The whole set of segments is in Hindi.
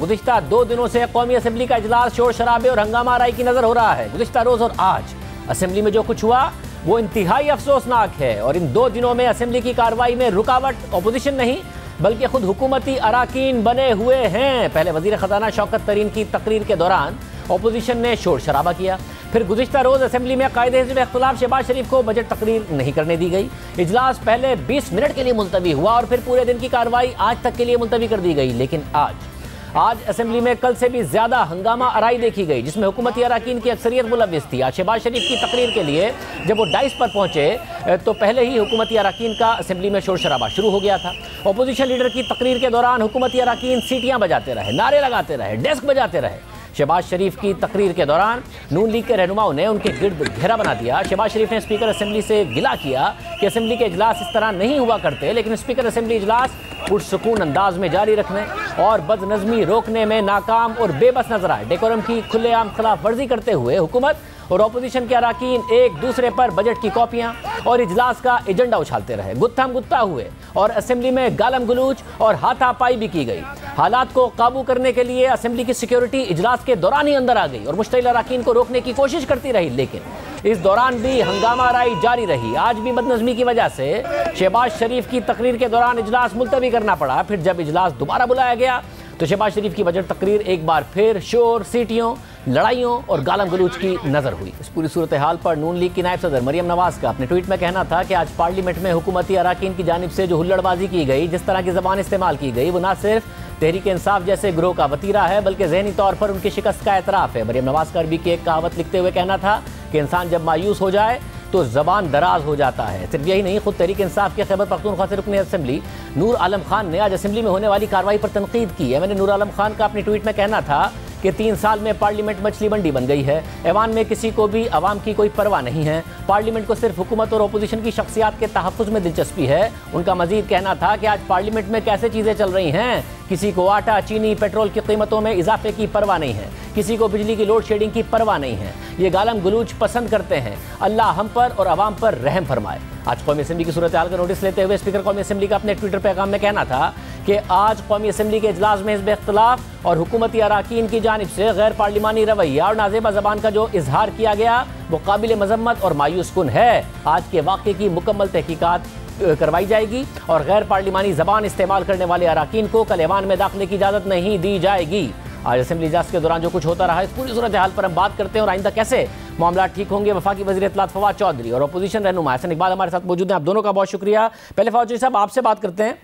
गुज़िश्ता 2 दिनों से कौमी असम्बली का इजलास शोर शराबे और हंगामा आराई की नजर हो रहा है। गुज़िश्ता रोज और आज असम्बली में जो कुछ हुआ वो इंतहाई अफसोसनाक है और इन 2 दिनों में असम्बली की कार्रवाई में रुकावट अपोजिशन नहीं बल्कि खुद हुकूमती अराकीन बने हुए हैं। पहले वजीर खजाना शौकत तरीन की तकरीर के दौरान अपोजिशन ने शोर शराबा किया, फिर गुज़िश्ता रोज असम्बली में कायदे हिज़्ब इख्तिलाफ शहबाज शरीफ को बजट तकरीर नहीं करने दी गई। इजलास पहले 20 मिनट के लिए मुलतवी हुआ और फिर पूरे दिन की कार्रवाई आज तक के लिए मुलतवी कर दी गई। लेकिन आज असेंबली में कल से भी ज्यादा हंगामा आराई देखी गई, जिसमें हुकूमती अराकीन की अक्सरियत मुलव्विस थी। आज शहबाज शरीफ की तकरीर के लिए जब वो डाइस पर पहुंचे तो पहले ही हुकूमती अराकीन का असेंबली में शोर शराबा शुरू हो गया था। अपोजिशन लीडर की तकरीर के दौरान हुकूमती अराकीन सीटियां बजाते रहे, नारे लगाते रहे, डेस्क बजाते रहे। शहबाज शरीफ की तकरीर के दौरान नून लीग के रहनुमाओं ने उनके गिर्द घेरा बना दिया। शहबाज शरीफ ने स्पीकर असेंबली से गिला किया कि असेंबली के इजलास इस तरह नहीं हुआ करते, लेकिन स्पीकर असेंबली इजलास पुरसुकून अंदाज में जारी रखने और बदनज़मी रोकने में नाकाम और बेबस नजर आए। डेकोरम की खुलेआम खिलाफ वर्जी करते हुए हुकूमत और अपोजिशन के अराकीन एक दूसरे पर बजट की कॉपियां और इजलास का एजेंडा उछालते रहे, गुत्थम गुत्ता हुए और असेंबली में गालम गलूच और हाथापाई भी की गई। हालात को काबू करने के लिए असेंबली की सिक्योरिटी इजलास के दौरान ही अंदर आ गई और मुश्तइल अराकीन को रोकने की कोशिश करती रही, लेकिन इस दौरान भी हंगामा आराई जारी रही। आज भी बदनज़मी की वजह से शहबाज शरीफ की तकरीर के दौरान इजलास मुलतवी करना पड़ा। फिर जब इजलास दोबारा बुलाया गया तो शहबाज शरीफ की बजट तकरीर एक बार फिर शोर, सीटियों, लड़ाइयों और गालम गलूच की नजर हुई। इस पूरी सूरत हाल पर नून लीग की नायब सदर मरियम नवाज का अपने ट्वीट में कहना था कि आज पार्लियामेंट में हुकूमती अराकीन की जानिब से जो हुल्लड़बाजी की गई, जिस तरह की जबान इस्तेमाल की गई, वो न सिर्फ तहरीक इंसाफ जैसे ग्रोह का वतीरा है बल्कि ज़हनी तौर पर उनकी शिकस्त का एतराफ़ है। मरियम नवाज का अरबी की एक कहावत लिखते हुए कहना था कि इंसान जब मायूस हो जाए तो ज़बान दराज हो जाता है। सिर्फ यही नहीं, खुद तहरीक इंसाफ के खैबर पख्तूनख्वा से रुकन असेंबली नूर आलम खान ने आज असेंबली में होने वाली कार्रवाई पर तनकीद की है। मैंने नूर आलम खान का अपने ट्वीट में कहना था कि 3 साल में पार्लियामेंट मछली मंडी बन गई है। ऐवान में किसी को भी अवाम की कोई परवाह नहीं है। पार्लियामेंट को सिर्फ हुकूमत और अपोजिशन की शख्सियात के तहफ़्फ़ुज़ में दिलचस्पी है। उनका मजीद कहना था कि आज पार्लियामेंट में कैसे चीज़ें चल रही हैं, किसी को आटा, चीनी, पेट्रोल की कीमतों में इजाफे की परवाह नहीं है, किसी को बिजली की लोड शेडिंग की परवाह नहीं है। ये गालम गलूच पसंद करते हैं। अल्लाह हम पर और अवाम पर रहम फरमाए। आज कौमी असम्बली की सूरत हाल का नोटिस लेते हुए स्पीकर कौमी असम्बली का अपने ट्विटर पैगाम में कहना था कि आज कौमी असम्बली के इजलास में हिज़्ब इख्तिलाफ और हुकूमती अराकीन की जानिब से गैर पार्लिमानी रवैया और नाज़ेबा ज़बान का जो इजहार किया गया वो काबिल मजम्मत और मायूस कुन है। आज के वाक़े की मुकम्मल तहकीकात करवाई जाएगी और गैर पार्लिमानी ज़बान इस्तेमाल करने वाले अराकीन को कल ऐवान में दाखिले की इजाज़त नहीं दी जाएगी। आज असेंबली इजलास के दौरान जो कुछ होता रहा, इस पूरी सूरत हाल पर हम बात करते हैं और आइंदा कैसे मामला ठीक होंगे। वफाकी वज़ीर इत्तलात फवाद चौधरी और अपोजिशन रहनुमा हसन इकबाल हमारे साथ मौजूद हैं। आप दोनों का बहुत शुक्रिया। पहले फवाद चौधरी साहब आपसे बात करते हैं।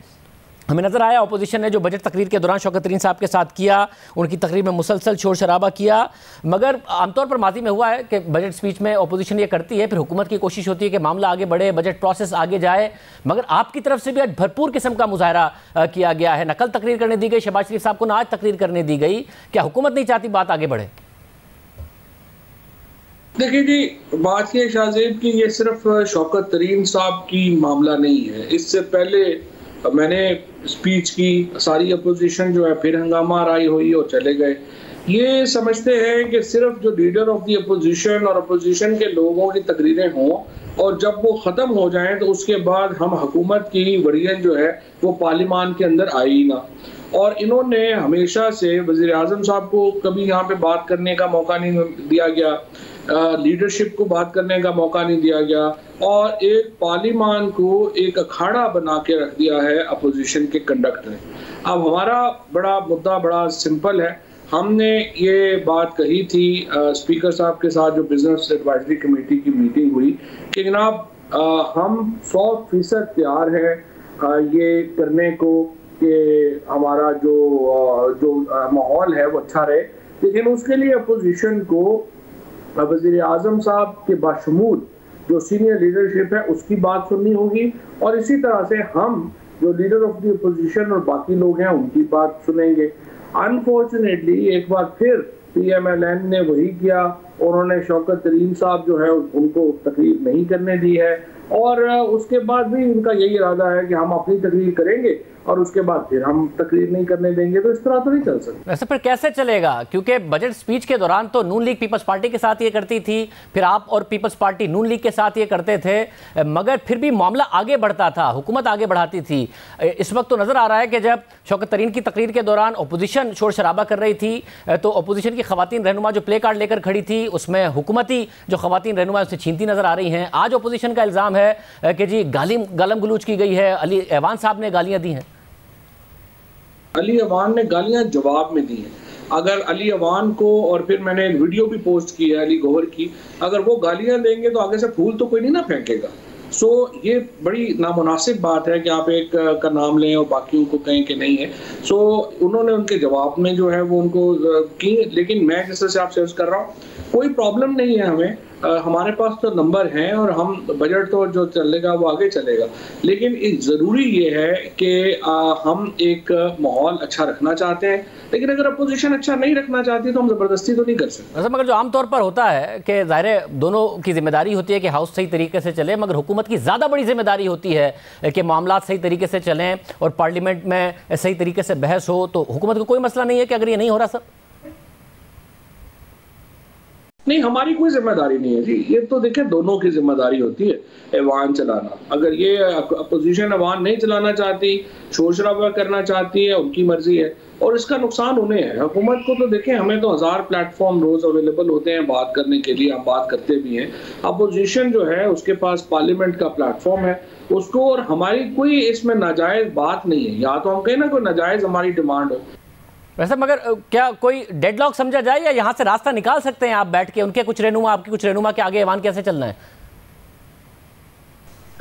हमें नजर आया अपोजिशन ने जो बजट तकरीर के दौरान शौकत तरीन साहब के साथ किया, उनकी तकरीर में मुसलसल शोर शराबा किया, मगर आमतौर पर माजी में हुआ है कि बजट स्पीच में अपोजिशन ये करती है, फिर हुकूमत की कोशिश होती है कि मामला आगे बढ़े, बजट प्रोसेस आगे जाए, मगर आपकी तरफ से भी आज भरपूर किस्म का मुजाहरा किया गया है। न कल तकरीर करने दी गई शहबाज शरीफ साहब को, न आज तकरीर करने दी गई। क्या हुकूमत नहीं चाहती बात आगे बढ़े? देखिए जी, बात ये शाहजेब की ये सिर्फ शौकत तरीन साहब की मामला नहीं है। इससे पहले मैंने स्पीच की, सारी अपोजिशन जो है फिर हंगामा आराई हुई और चले गए। ये समझते हैं कि सिर्फ जो लीडर ऑफ द अपोजिशन और अपोजिशन के लोगों की तकरीरें हों और जब वो ख़त्म हो जाएं तो उसके बाद हम हुकूमत की वरीयत जो है वो पार्लियामान के अंदर आई ना। और इन्होंने हमेशा से वज़ीर आज़म साहब को कभी यहाँ पे बात करने का मौका नहीं दिया गया, लीडरशिप को बात करने का मौका नहीं दिया गया और एक पार्लियामान को एक अखाड़ा बना के रख दिया है अपोजिशन के कंडक्ट ने। अब हमारा बड़ा मुद्दा बड़ा सिंपल है। हमने ये बात कही थी स्पीकर साहब के साथ जो बिजनेस एडवाइजरी कमेटी की मीटिंग हुई कि जनाब हम 100% तैयार हैं ये करने को कि हमारा जो माहौल है वो अच्छा रहे, लेकिन उसके लिए अपोजिशन को वज़ीर आज़म साहब के बाशमूल जो सीनियर लीडरशिप है उसकी बात सुननी होगी और इसी तरह से हम जो लीडर ऑफ द अपोजिशन और बाकी लोग हैं उनकी बात सुनेंगे। अनफॉर्चुनेटली एक बार फिर PMLN ने वही किया उन्होंने शौकत तरीन साहब जो है उनको तकरीर नहीं करने दी है, और उसके बाद भी उनका यही इरादा है कि हम अपनी तकरीर करेंगे और उसके बाद फिर हम तकरीर नहीं करने देंगे। तो इस तरह तो नहीं चल सकता। वैसे फिर कैसे चलेगा, क्योंकि बजट स्पीच के दौरान तो नून लीग पीपल्स पार्टी के साथ ये करती थी, फिर आप और पीपल्स पार्टी नून लीग के साथ ये करते थे, मगर फिर भी मामला आगे बढ़ता था, हुकूमत आगे बढ़ाती थी। इस वक्त तो नजर आ रहा है कि जब शौकत तरीन की तकरीर के दौरान अपोजिशन शोर शराबा कर रही थी तो अपोजिशन की खवातीन रहनुमा जो प्ले कार्ड लेकर खड़ी थी उसमें हुकूमती जो खवातीन रहनुमा उससे छीनती नजर आ रही हैं। आज अपोजिशन का इल्ज़ाम है कि जी गालम गलूच की गई है, अली ऐवान साहब ने गालियां दी हैं। अली अवान ने गालियां जवाब में दी हैं। अगर अली अवान को, और फिर मैंने एक वीडियो भी पोस्ट की है अली गौहर की, अगर वो गालियां देंगे तो आगे से फूल तो कोई नहीं ना फेंकेगा। सो ये बड़ी नामुनासिब बात है कि आप एक का नाम लें और बाकियों को कहें कि नहीं है। सो उन्होंने उनके जवाब में जो है वो उनको की, लेकिन मैं जिस तरह से आपसे अर्ज कर रहा हूँ कोई प्रॉब्लम नहीं है हमें, हमारे पास तो नंबर हैं और हम बजट तो जो चलेगा वो आगे चलेगा, लेकिन एक ज़रूरी ये है कि हम एक माहौल अच्छा रखना चाहते हैं, लेकिन अगर अपोजिशन अच्छा नहीं रखना चाहती तो हम ज़बरदस्ती तो नहीं कर सकते। मगर जो आमतौर पर होता है कि ज़ाहिर दोनों की जिम्मेदारी होती है कि हाउस सही तरीके से चले, मगर हुकूमत की ज़्यादा बड़ी जिम्मेदारी होती है कि मामला सही तरीके से चलें और पार्लियामेंट में सही तरीके से बहस हो। तो हुकूमत को कोई मसला नहीं है कि अगर ये नहीं हो रहा सर? नहीं, हमारी कोई जिम्मेदारी नहीं है जी, ये तो देखिए दोनों की जिम्मेदारी होती है ऐवान चलाना। अगर ये अपोजिशन ऐवान नहीं चलाना चाहती, शोर शराबा करना चाहती है, उनकी मर्जी है और इसका नुकसान उन्हें है। हुकूमत को तो देखें, हमें तो 1000 प्लेटफॉर्म रोज अवेलेबल होते हैं बात करने के लिए, हम बात करते भी हैं। अपोजिशन जो है उसके पास पार्लियामेंट का प्लेटफॉर्म है, उसको, और हमारी कोई इसमें नाजायज बात नहीं है। या तो हम कहें ना कोई नाजायज हमारी डिमांड हो। वैसे मगर क्या कोई डेडलॉक समझा जाए या यहाँ से रास्ता निकाल सकते हैं आप बैठ के, उनके कुछ रहनुमा आपकी कुछ रहनुमा के आगे ऐवान कैसे चलना है?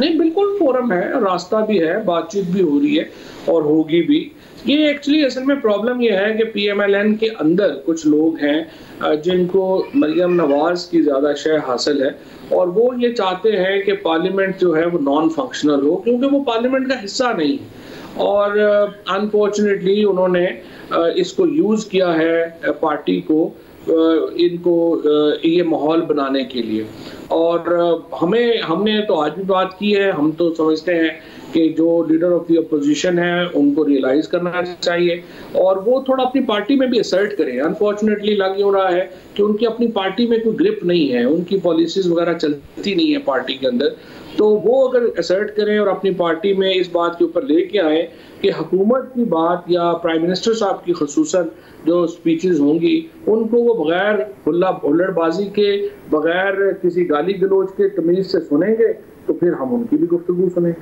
नहीं, बिल्कुल फोरम है, रास्ता भी है, बातचीत भी हो रही है और होगी भी। ये एक्चुअली असल में प्रॉब्लम ये है कि पीएमएलएन के अंदर कुछ लोग हैं जिनको मरियम नवाज की ज़्यादा शय हासिल है और वो ये चाहते हैं कि पार्लियामेंट जो है वो नॉन फंक्शनल हो, क्योंकि वो पार्लियामेंट का हिस्सा नहीं है। और अनफॉर्चुनेटली उन्होंने इसको यूज़ किया है पार्टी को, इनको ये माहौल बनाने के लिए। और हमने तो आज भी बात की है, हम तो समझते हैं कि जो लीडर ऑफ द अपोजिशन है उनको रियलाइज करना चाहिए और वो थोड़ा अपनी पार्टी में भी असर्ट करें। अनफॉर्चुनेटली लग यूँ रहा है कि उनकी अपनी पार्टी में कोई ग्रिप नहीं है, उनकी पॉलिसीज वगैरह चलती नहीं है पार्टी के अंदर। तो वो अगर असर्ट करें और अपनी पार्टी में इस बात के ऊपर लेके आए कि हुकूमत की बात या प्राइम मिनिस्टर साहब की खुसूसन जो स्पीचेस होंगी उनको वो बगैर हुल्लड़बाजी के, बगैर किसी गाली गलौज के तमीज से सुनेंगे, तो फिर हम उनकी भी गुफ्तगू सुनेंगे।